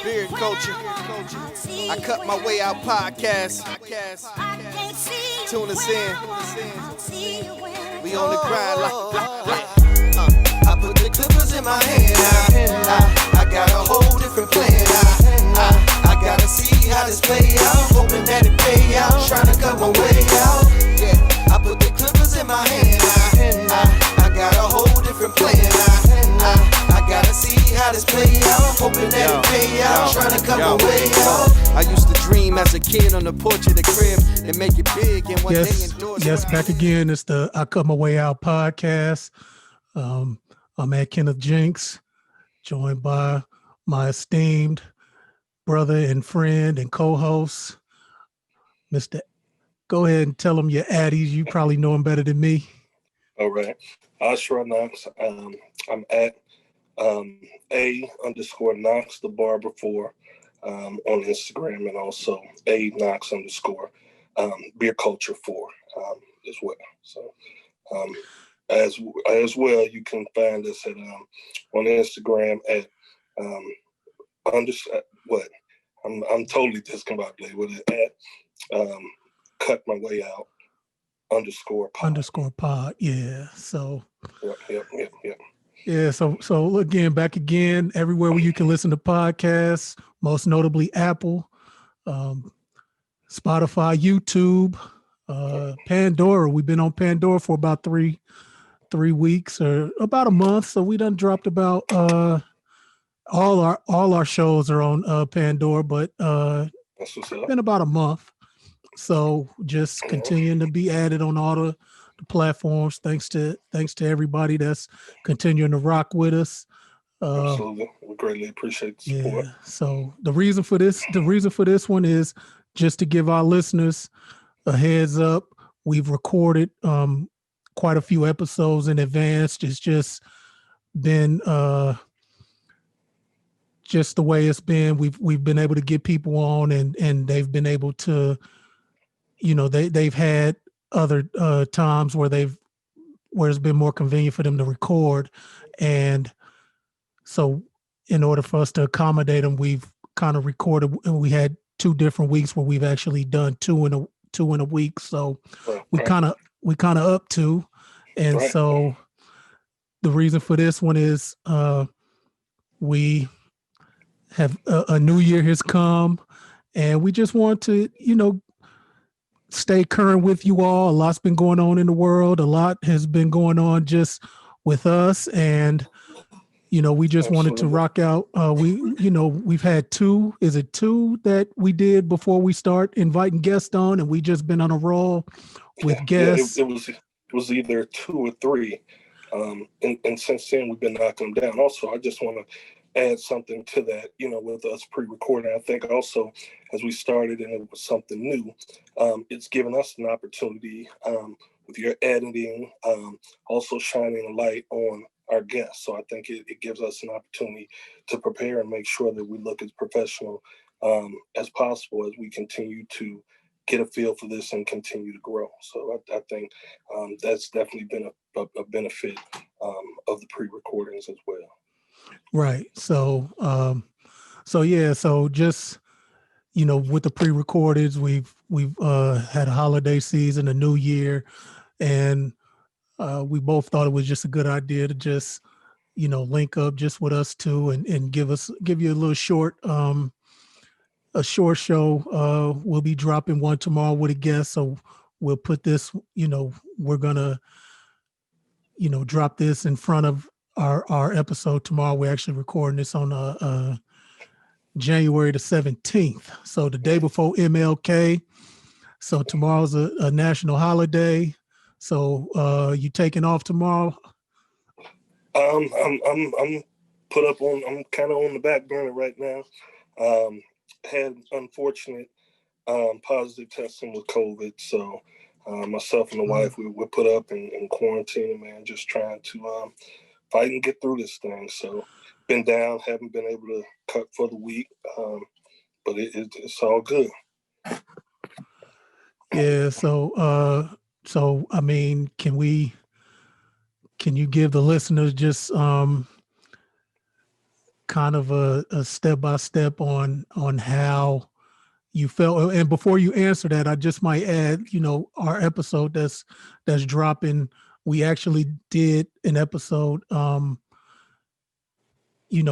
Beard culture. I cut my way out podcast. Tune us in. We on the grind like I put the clippers in my hand. I got a whole different plan. I gotta see how this play out. Hoping that it pay out. Trying to cut my way out. Yeah, I put the clippers in my hand. I got a whole different plan. I gotta see how this play out. Hoping that it pay out. Trying to cut my way out. I used to dream as a kid on the porch of the crib and make it big. And one day indoors. Yes, back again. It's the I Cut My Way Out podcast. I'm at Kenneth Jinks, joined by my esteemed brother and friend and co-host, Mr. Go ahead and tell them your addies. You probably know him better than me. All right. Ashra Knox. I'm at A_Knox, the barber 4 on Instagram, and also A_Knox_ beer culture 4 as well. So as well, you can find us at on Instagram at I'm totally discombobulated with it at cut my way out _pod. Yeah. So Yep. yeah, so again, back again, everywhere where you can listen to podcasts, most notably Apple, Spotify, YouTube, Pandora. We've been on Pandora for about three weeks or about a month. So we done dropped about all our shows are on Pandora, but That's what's up. been about a month. So just continuing to be added on all the platforms. Thanks to everybody that's continuing to rock with us. Absolutely, we greatly appreciate the support. Yeah. So the reason for this one is just to give our listeners a heads up. We've recorded quite a few episodes in advance. It's just been just the way it's been. We've been able to get people on, and they've been able to, they've had other times where it's been more convenient for them to record, and so in order for us to accommodate them, we've kind of recorded. And we had 2 different weeks where we've actually done two in a week. So we kind of up to, and so the reason for this one is we have a new year has come, and we just want to stay current with you all. A lot's been going on in the world. A lot has been going on just with us, and we just wanted to rock out. We've had 2 that we did before we start inviting guests on, and we just been on a roll with guests. It was either 2 or 3, and since then we've been knocking them down. Also, I just want to add something to that, with us pre-recording. I think also as we started and it was something new, it's given us an opportunity with your editing, also shining a light on our guests. So I think it gives us an opportunity to prepare and make sure that we look as professional as possible as we continue to get a feel for this and continue to grow. So I think that's definitely been a benefit of the pre-recordings as well. Right. So just, with the pre-recordeds, we've had a holiday season, a new year, and we both thought it was just a good idea to just, link up just with us two and give you a little short show. We'll be dropping one tomorrow with a guest. So we'll put this, we're gonna, drop this in front of our episode tomorrow. We're actually recording this on January the 17th. So the day before MLK. So tomorrow's a national holiday. So you taking off tomorrow? I'm kind of on the back burner right now. Had unfortunate positive testing with COVID. So myself and the wife, we're put up in quarantine, man, just trying to fight and get through this thing. So been down, haven't been able to cut for the week, but it's all good. Yeah. So So, I mean, can you give the listeners just kind of a step-by-step on how you felt? And before you answer that, I just might add, our episode that's dropping, we actually did an episode,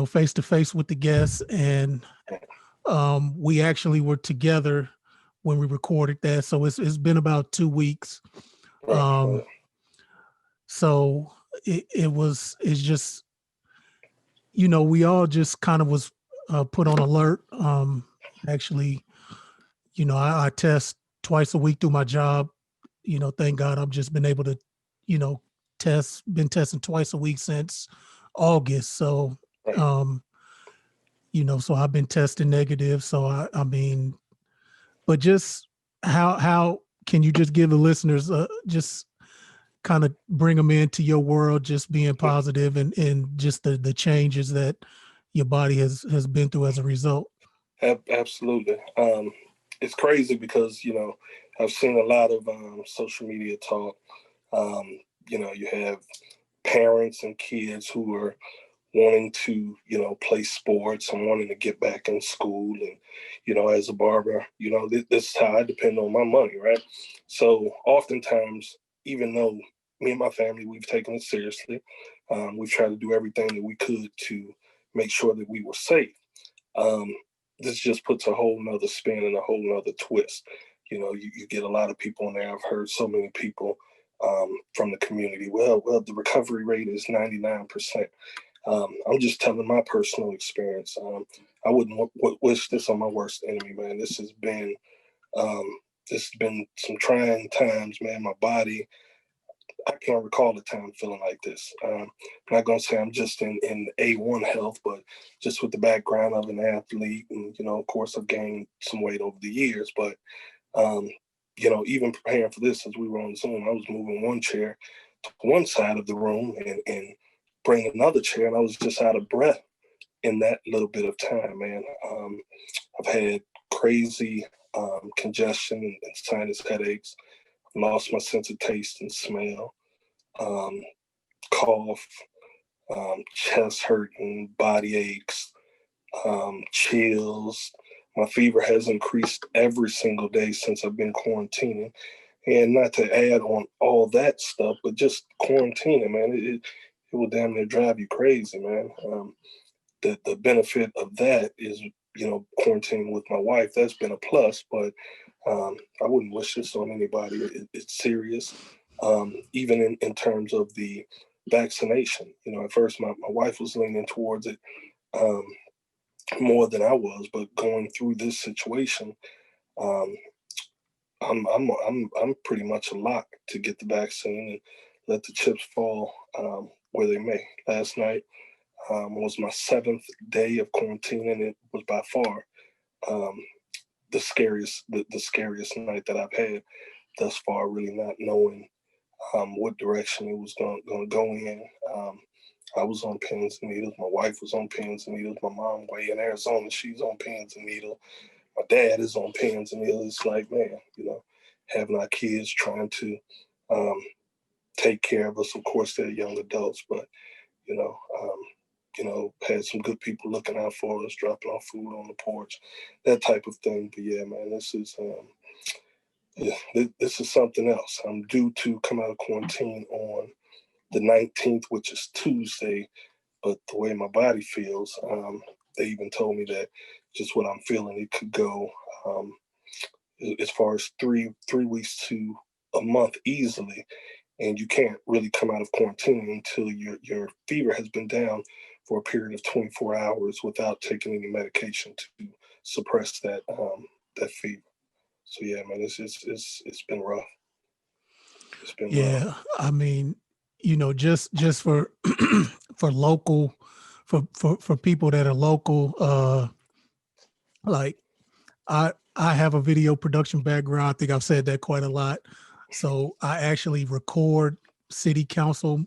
face to face with the guests, and we actually were together when we recorded that. So it's been about 2 weeks. Right. So it's just, we all just kind of was put on alert. Actually, I test twice a week through my job. Thank God I've just been able to, been testing twice a week since August. So, Right. so I've been testing negative. So I mean, but just how can you just give the listeners just kind of bring them into your world, just being positive and just the changes that your body has been through as a result? Absolutely. It's crazy because, I've seen a lot of social media talk. You have parents and kids who are wanting to, play sports and wanting to get back in school. And, as a barber, this is how I depend on my money, right? So oftentimes, even though me and my family, we've taken it seriously, we've tried to do everything that we could to make sure that we were safe. Um, this just puts a whole nother spin and a whole nother twist. You get a lot of people in there. I've heard so many people from the community. Well, the recovery rate is 99%. I'm just telling my personal experience. I wouldn't wish this on my worst enemy, man. This has been some trying times, man. My body, I can't recall a time feeling like this. I'm not going to say I'm just in A1 health, but just with the background of an athlete. And, of course, I've gained some weight over the years. But, even preparing for this, as we were on Zoom, I was moving one chair to one side of the room and bring another chair. And I was just out of breath in that little bit of time, man. I've had crazy congestion and sinus headaches. Lost my sense of taste and smell. Cough, chest hurting, body aches, chills. My fever has increased every single day since I've been quarantining. And not to add on all that stuff, but just quarantining, man, it will damn near drive you crazy, man. The benefit of that is, quarantining with my wife. That's been a plus, but I wouldn't wish this on anybody. It's serious. Even in terms of the vaccination, at first my wife was leaning towards it more than I was, but going through this situation, um, I'm pretty much a lock to get the vaccine and let the chips fall where they may. Last night was my 7th day of quarantine, and it was by far the scariest night that I've had thus far. Really not knowing what direction it was going to go in. I was on pins and needles. My wife was on pins and needles. My mom, way in Arizona, she's on pins and needles. My dad is on pins and needles. It's like, man, having our kids trying to take care of us. Of course, they're young adults, but had some good people looking out for us, dropping off food on the porch, that type of thing. But yeah, man, this is something else. I'm due to come out of quarantine on the 19th, which is Tuesday. But the way my body feels, they even told me that just what I'm feeling, it could go as far as three weeks to a month easily. And you can't really come out of quarantine until your fever has been down for a period of 24 hours without taking any medication to suppress that fever. So yeah, man, it's been rough. It's been rough. Yeah, I mean, just for for local, for people that are local, like I have a video production background. I think I've said that quite a lot. So I actually record city council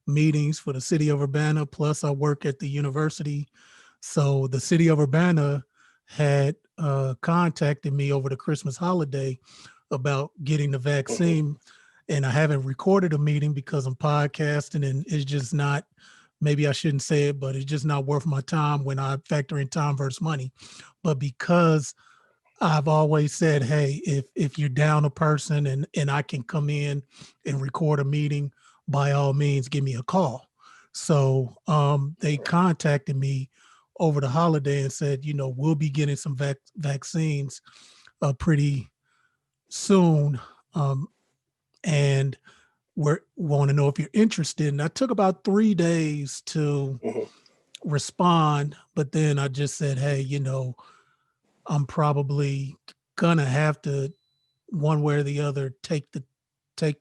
meetings for the city of Urbana. Plus, I work at the university. So the city of Urbana had contacted me over the Christmas holiday about getting the vaccine. And I haven't recorded a meeting because I'm podcasting, and it's just not, maybe I shouldn't say it, but it's just not worth my time when I factor in time versus money. But because I've always said, hey, if you're down a person and I can come in and record a meeting, by all means, give me a call. So they contacted me over the holiday and said, we'll be getting some vaccines pretty soon. And we want to know if you're interested. And I took about 3 days to respond, but then I just said, hey, I'm probably gonna have to, one way or the other, take the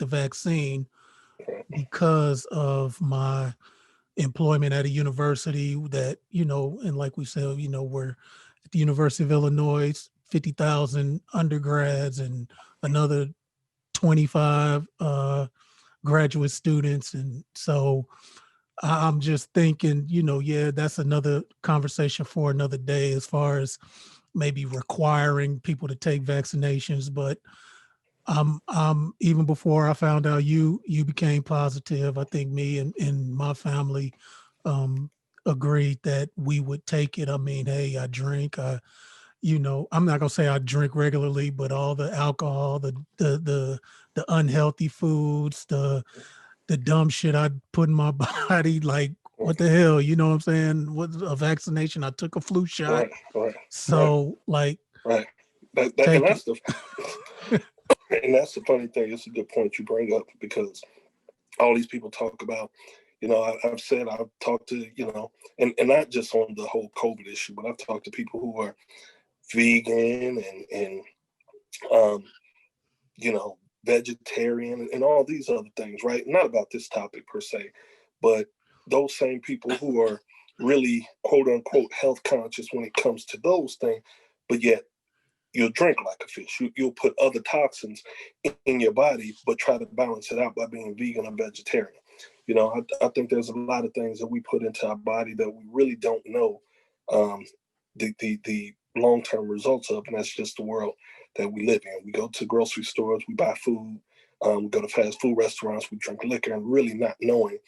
vaccine because of my employment at a university that, and like we said, we're at the University of Illinois, 50,000 undergrads and another 25 graduate students. And so I'm just thinking, yeah, that's another conversation for another day as far as maybe requiring people to take vaccinations. But even before I found out you became positive, I think me and my family agreed that we would take it. I mean, hey, I drink, I'm not gonna say I drink regularly, but all the alcohol, the unhealthy foods, the dumb shit I put in my body, like what the hell, you know what I'm saying? What a vaccination, I took a flu shot. So like and take that's it. and that's the funny thing. It's a good point you bring up, because all these people talk about, I've said, I've talked to, and not just on the whole COVID issue, but I've talked to people who are vegan and vegetarian and all these other things, right? Not about this topic per se, but those same people who are really quote unquote health conscious when it comes to those things, but yet you'll drink like a fish. You'll put other toxins in your body, but try to balance it out by being vegan or vegetarian. I think there's a lot of things that we put into our body that we really don't know the long-term results of, and that's just the world that we live in. We go to grocery stores, we buy food, we go to fast food restaurants, we drink liquor, and really not knowing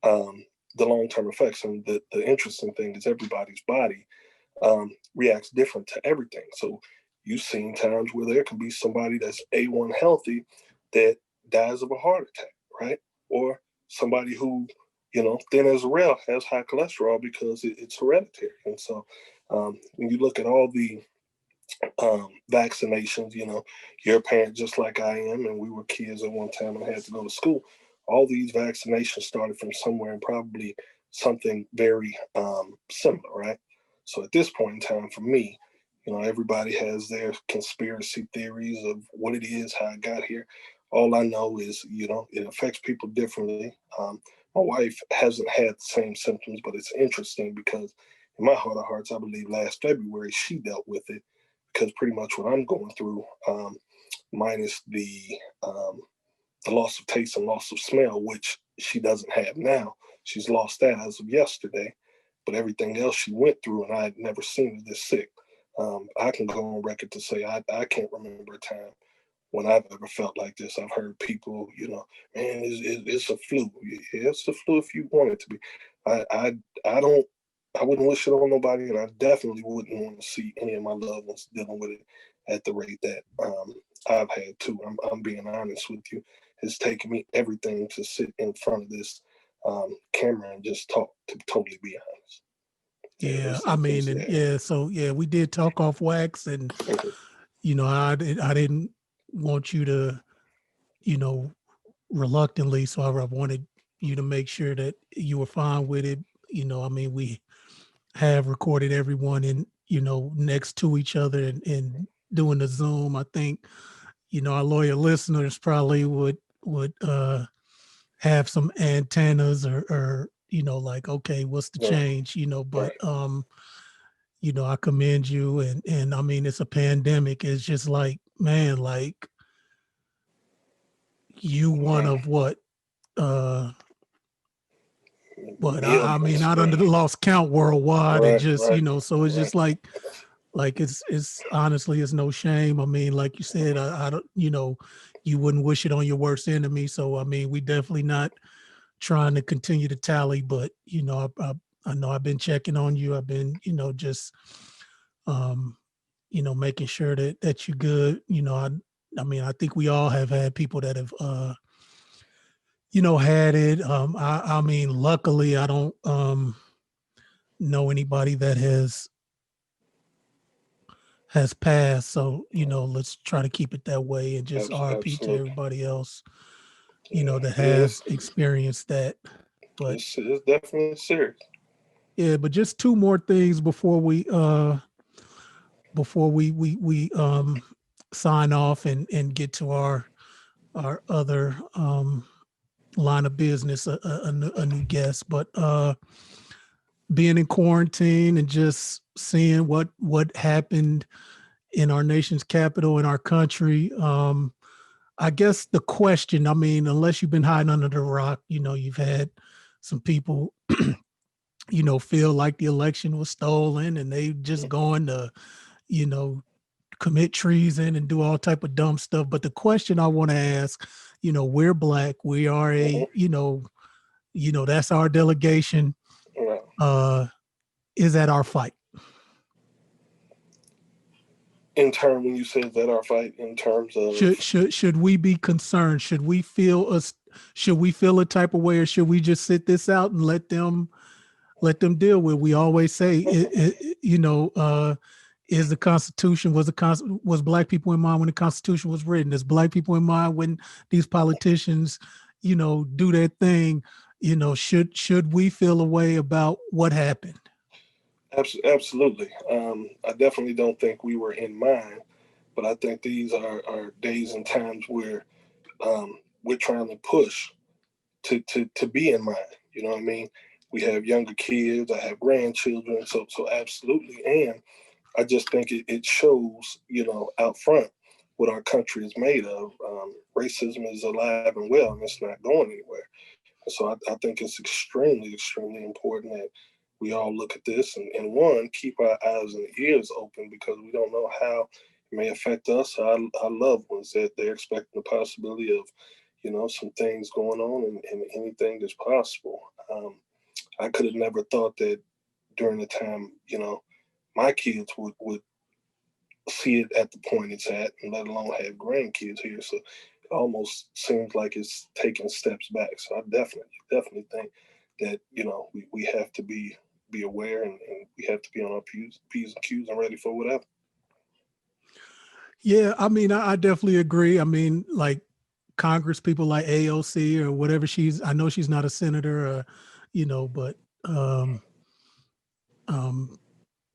the long-term effects. And the interesting thing is everybody's body reacts different to everything. So you've seen times where there can be somebody that's A1 healthy that dies of a heart attack, right? Or somebody who, thin as a rail, has high cholesterol because it's hereditary. And so when you look at all the vaccinations, you're a parent just like I am, and we were kids at one time and had to go to school. All these vaccinations started from somewhere, and probably something very similar, right? So at this point in time, for me, everybody has their conspiracy theories of what it is, how it got here. All I know is, it affects people differently. My wife hasn't had the same symptoms, but it's interesting because in my heart of hearts, I believe last February she dealt with it, because pretty much what I'm going through, minus the loss of taste and loss of smell, which she doesn't have now. She's lost that as of yesterday, but everything else she went through, and I had never seen her this sick. I can go on record to say I can't remember a time when I've ever felt like this. I've heard people, man, it's a flu. Yeah, it's a flu if you want it to be. I wouldn't wish it on nobody, and I definitely wouldn't want to see any of my loved ones dealing with it at the rate that I've had to. I'm being honest with you. It's taken me everything to sit in front of this camera and just talk, to totally be honest. Yeah, I mean, and yeah, so yeah, we did talk off wax, and I didn't want you to, reluctantly, so I wanted you to make sure that you were fine with it. I mean, we have recorded everyone in, next to each other and doing the Zoom. I think, our loyal listeners probably would have some antennas or like, okay, what's the change, but I commend you, and I mean, it's a pandemic. It's just like, man, like you one of what I mean, not under the lost count worldwide, and just so it's just like Like it's honestly, it's no shame. I mean, like you said, I don't, you wouldn't wish it on your worst enemy. So I mean, we definitely not trying to continue to tally, but I know I've been checking on you. I've been, just um, making sure that you're good. I mean, I think we all have had people that have had it. I mean, luckily I don't know anybody that has passed. So, let's try to keep it that way and just RP to Absolutely. everybody else, Yeah, that yeah, has experienced that. But it's definitely serious. yeah, but just two more things before we sign off and get to our other line of business, a new guest. But being in quarantine and just seeing what happened in our nation's capital, in our country. I guess the question, I mean, unless you've been hiding under the rock, you've had some people, feel like the election was stolen and they just going to, you know, commit treason and do all type of dumb stuff. But the question I want to ask, we're black, we are a, Mm-hmm. that's our delegation. Yeah. Is that our fight? In terms, when you said that our fight, in terms of, Should we be concerned? Should we feel a type of way, or should we just sit this out and let them deal with? We always say, is the Constitution, was black people in mind when the Constitution was written? Is black people in mind when these politicians, do their thing? Should we feel a way about what happened? absolutely. I definitely don't think we were in mind, but I think these are days and times where we're trying to push to be in mind. You know what I mean? We have younger kids. I have grandchildren. So absolutely. And I just think it shows, out front what our country is made of. Racism is alive and well, and it's not going anywhere. And so I think it's extremely, extremely important that we all look at this and one, keep our eyes and ears open, because we don't know how it may affect us, our loved ones, that they're expecting the possibility of, some things going on, and anything that's possible. I could have never thought that during the time, my kids would see it at the point it's at, and let alone have grandkids here. So it almost seems like it's taking steps back. So I definitely think that, we have to be aware, and we have to be on our P's and Q's and ready for whatever. Yeah, I mean, I definitely agree. I mean, like Congress people like AOC or whatever I know she's not a senator, but um,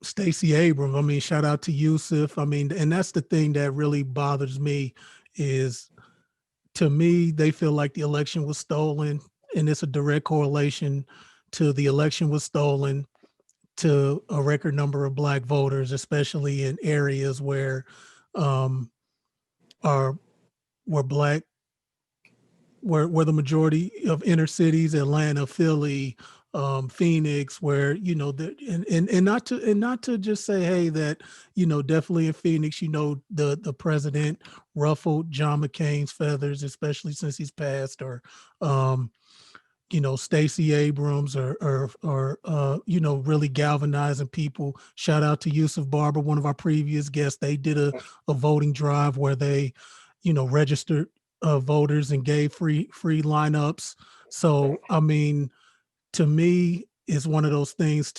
Stacey Abrams, I mean, shout out to Yusuf. I mean, and that's the thing that really bothers me is, to me, they feel like the election was stolen, and it's a direct correlation to the election was stolen to a record number of black voters, especially in areas um, are where black where the majority of inner cities, Atlanta, Philly, Phoenix, where and not to just say, hey, that definitely in Phoenix, the president ruffled John McCain's feathers, especially since he's passed, or Stacey Abrams, or really galvanizing people. Shout out to Yusuf Barber, one of our previous guests. They did a voting drive where they, registered voters and gave free lineups. So, I mean, to me, it's one of those things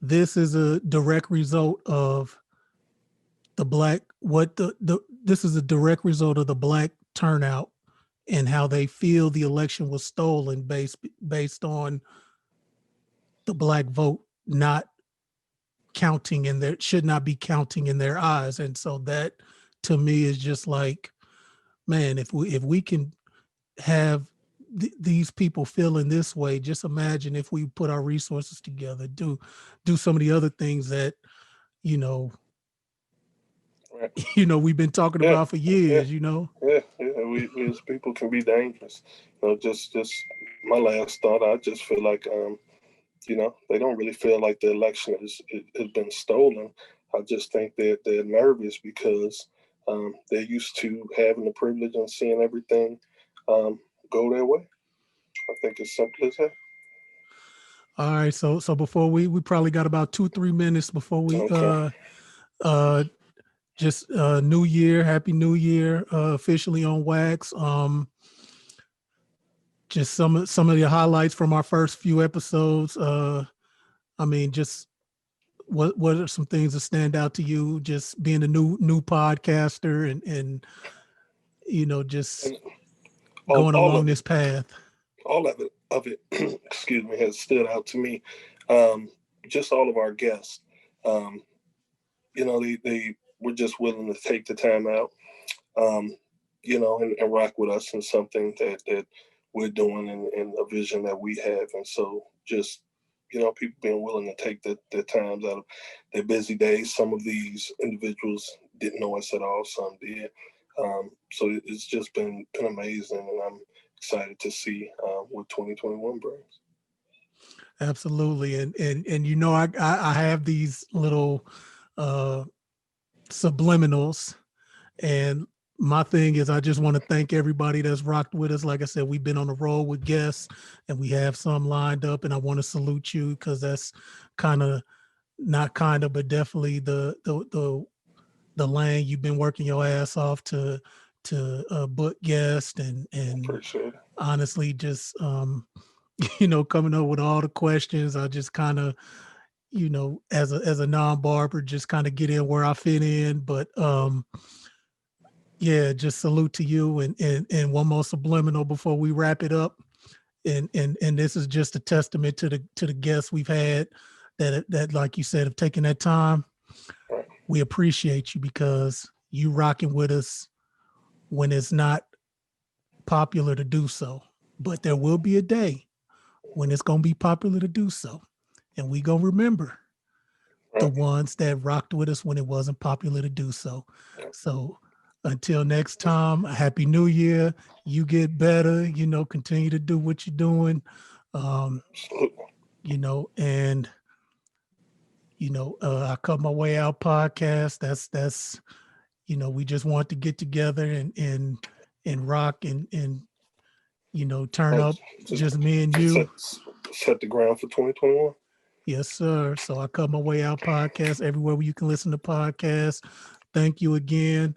this is a direct result of this is a direct result of the black turnout and how they feel the election was stolen based on the black vote not counting in their should not be counting in their eyes. And so that, to me, is just like, man, if we can have these people feeling this way, just imagine if we put our resources together, do some of the other things that Right. we've been talking Yeah. about for Yeah. years. Yeah. We as people can be dangerous. Just my last thought. I just feel like they don't really feel like the election has been stolen. I just think that they're nervous because they're used to having the privilege and seeing everything go their way. I think it's simple as that. All right. So before we probably got about 2-3 minutes before we Okay. just New Year, Happy New Year, officially on wax. Just some of the highlights from our first few episodes. Just what are some things that stand out to you? Just being a new podcaster and just going along this path. All of it, excuse me, has stood out to me. Just all of our guests. They were just willing to take the time out, and rock with us in something that we're doing and a vision that we have. And so just, people being willing to take their times out of their busy days. Some of these individuals didn't know us at all. Some did. So it's just been amazing. And I'm excited to see what 2021 brings. Absolutely. And I have these little subliminals, and my thing is I just want to thank everybody that's rocked with us. Like I said, we've been on the road with guests and we have some lined up, and I want to salute you because that's but definitely the lane you've been working your ass off to book guests and Appreciate it. Honestly just coming up with all the questions. I just kind of as a non-barber, just kind of get in where I fit in. But just salute to you and one more subliminal before we wrap it up. And this is just a testament to the guests we've had that like you said have taken that time. Right. We appreciate you because you rocking with us when it's not popular to do so. But there will be a day when it's gonna be popular to do so. And we gonna remember the ones that rocked with us when it wasn't popular to do so. So until next time, Happy New Year. You get better, continue to do what you're doing. I Cut My Way Out podcast. That's we just want to get together and rock and turn up, just me and you. Set the ground for 2021. Yes, sir. So I Cut My Way Out podcast, everywhere where you can listen to podcasts. Thank you again.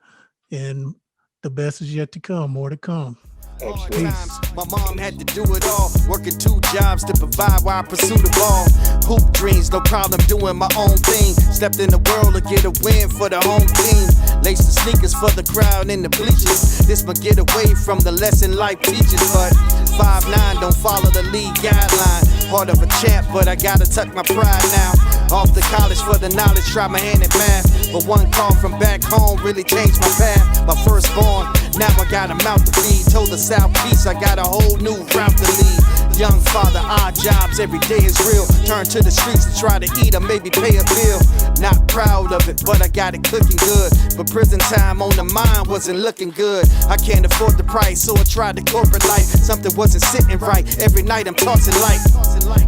And the best is yet to come, more to come. Times, my mom had to do it all, working 2 jobs to provide while I pursue the ball. Hoop dreams, no problem doing my own thing. Stepped in the world to get a win for the home team. Laced the sneakers for the crowd in the bleachers. This might get away from the lesson life teaches, but 5'9" don't follow the league guideline. Heart of a champ, but I gotta tuck my pride now. Off to college for the knowledge, try my hand at math. But one call from back home really changed my path. My firstborn, now I got a mouth to feed. Told the Southeast I got a whole new route to lead. Young father, odd jobs, every day is real. Turn to the streets to try to eat or maybe pay a bill. Not proud of it, but I got it cooking good. But prison time on the mind wasn't looking good. I can't afford the price, so I tried the corporate life. Something wasn't sitting right, every night I'm tossing light.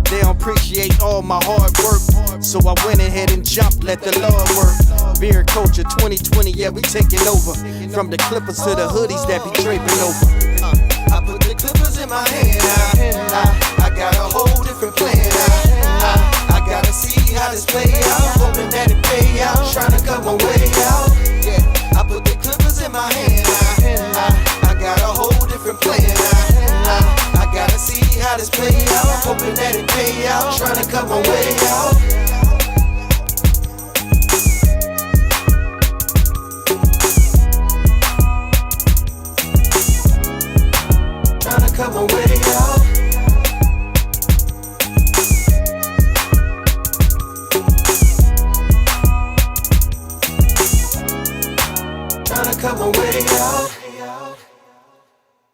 They don't appreciate all my hard work, so I went ahead and jumped, let the Lord work. Beer culture 2020, yeah, we taking over. From the Clippers to the hoodies that be draping over. I put the Clippers in my hand. I got a whole different plan. I gotta see how this play out. Hoping that it pay out. Trying to cut my way out. Yeah, I put the Clippers in my hand. I got a whole different plan. I gotta see how this play out. Hoping that it pay out. Trying to cut my way out. Cut my way out. Tryna cut my way out.